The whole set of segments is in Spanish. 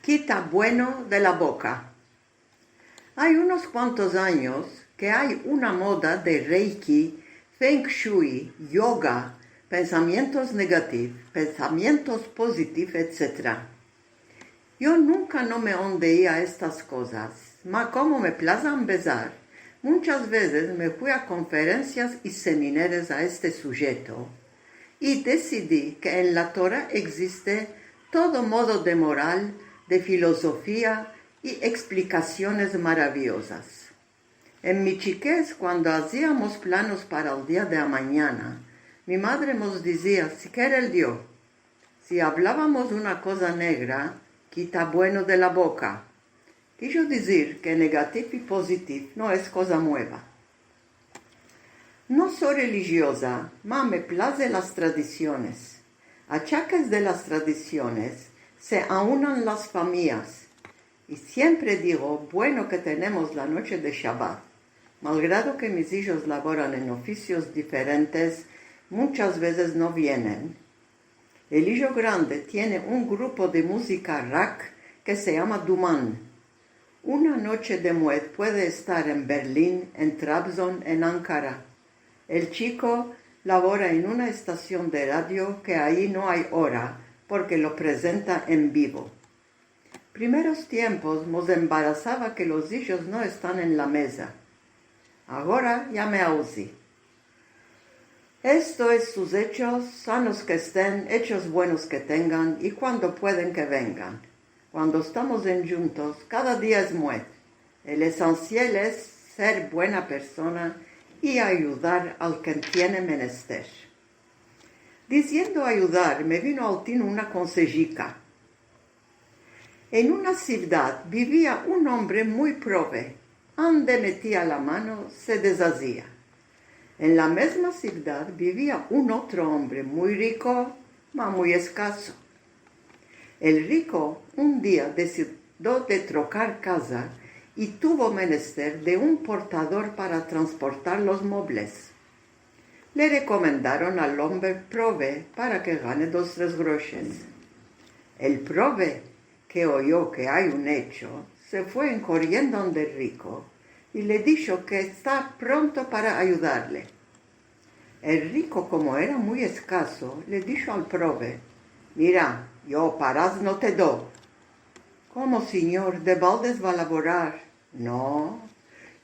Quita bueno de la boca. Hay unos cuantos años que hay una moda de Reiki, Feng Shui, yoga, pensamientos negativos, pensamientos positivos, etc. Yo nunca no me ondeía a estas cosas, mas como me plazan besar, muchas veces me fui a conferencias y seminarios a este sujeto y decidí que en la Torah existe todo modo de moral, de filosofía y explicaciones maravillosas. En mi chiquez, cuando hacíamos planos para el día de mañana, mi madre nos decía, si quiere el Dios, si hablábamos una cosa negra, quita bueno de la boca. Quiso decir que negativo y positivo no es cosa nueva. No soy religiosa, mas me placen las tradiciones. Achaques de las tradiciones se aunan las familias. Y siempre digo, bueno que tenemos la noche de Shabbat. Malgrado que mis hijos laboran en oficios diferentes, muchas veces no vienen. El hijo grande tiene un grupo de música rock que se llama Duman. Una noche de Moed puede estar en Berlín, en Trabzon, en Ankara. El chico labora en una estación de radio que ahí no hay hora porque lo presenta en vivo. Primeros tiempos nos embarazaba que los hijos no están en la mesa. Ahora ya me ausí. Esto es sus hechos, sanos que estén, hechos buenos que tengan y cuando pueden que vengan. Cuando estamos en juntos, cada día es Moed. El esencial es ser buena persona y ayudar al que tiene menester. Diciendo ayudar, me vino al tino una consejica. En una ciudad vivía un hombre muy prove. Ande metía la mano, se deshacía. En la misma ciudad vivía un otro hombre muy rico, mas muy escaso. El rico un día decidió de trocar casa y tuvo menester de un portador para transportar los muebles. Le recomendaron al hombre prove para que gane 2-3 groches. El prove, que oyó que hay un hecho, se fue corriendo donde el rico y le dijo que está pronto para ayudarle. El rico, como era muy escaso, le dijo al prove, mira, yo paras no te doy. ¿Cómo, señor, de baldes va a laborar? No,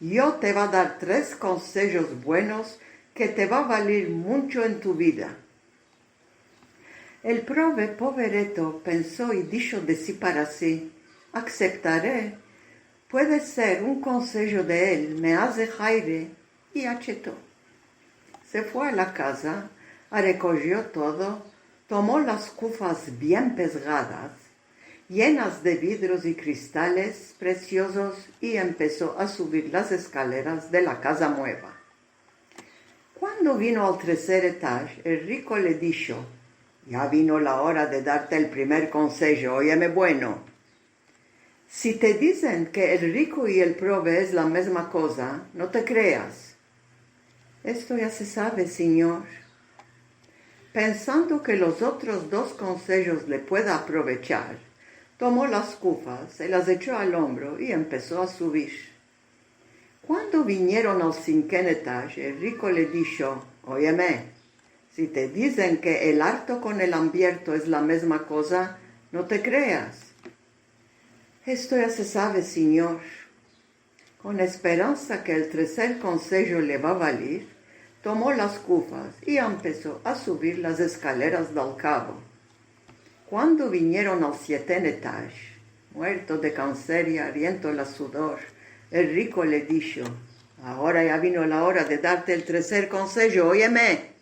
yo te va a dar 3 consejos buenos que te va a valer mucho en tu vida. El prove, pobreto, pensó y dijo de sí para sí, aceptaré, puede ser un consejo de él, me hace aire, y achetó. Se fue a la casa, recogió todo, tomó las cufas bien pesgadas, llenas de vidrios y cristales preciosos y empezó a subir las escaleras de la casa nueva. Cuando vino al 3er etaje, el rico le dijo, ya vino la hora de darte el primer consejo, óyeme bueno. Si te dicen que el rico y el prove es la misma cosa, no te creas. Esto ya se sabe, señor. Pensando que los otros 2 consejos le pueda aprovechar, tomó las cufas, se las echó al hombro y empezó a subir. Cuando vinieron al 5er etaje, el rico le dijo, óyeme, si te dicen que el harto con el hambriento es la misma cosa, no te creas. Esto ya se sabe, señor. Con esperanza que el 3er consejo le va a valer, tomó las cufas y empezó a subir las escaleras del cabo. Cuando vinieron al 7er etaje, muerto de cáncer y ariento la sudor, el rico le dijo, ahora ya vino la hora de darte el 3er consejo, óyeme.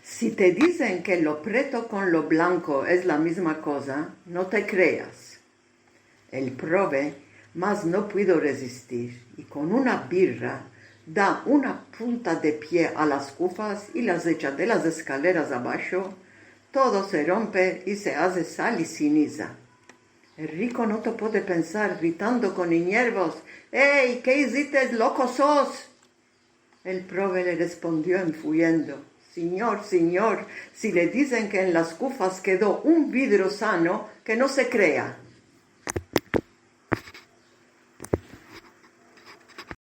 Si te dicen que lo preto con lo blanco es la misma cosa, no te creas. El prove, mas no pudo resistir, y con una birra da una punta de pie a las cufas y las echa de las escaleras abajo, todo se rompe y se hace sal y ceniza. El rico no te puede pensar, gritando con nervios, «¡Ey, qué hiciste, loco sos!». El prove le respondió enfuyendo, Señor, señor, si le dicen que en las cufas quedó un vidrio sano, que no se crea.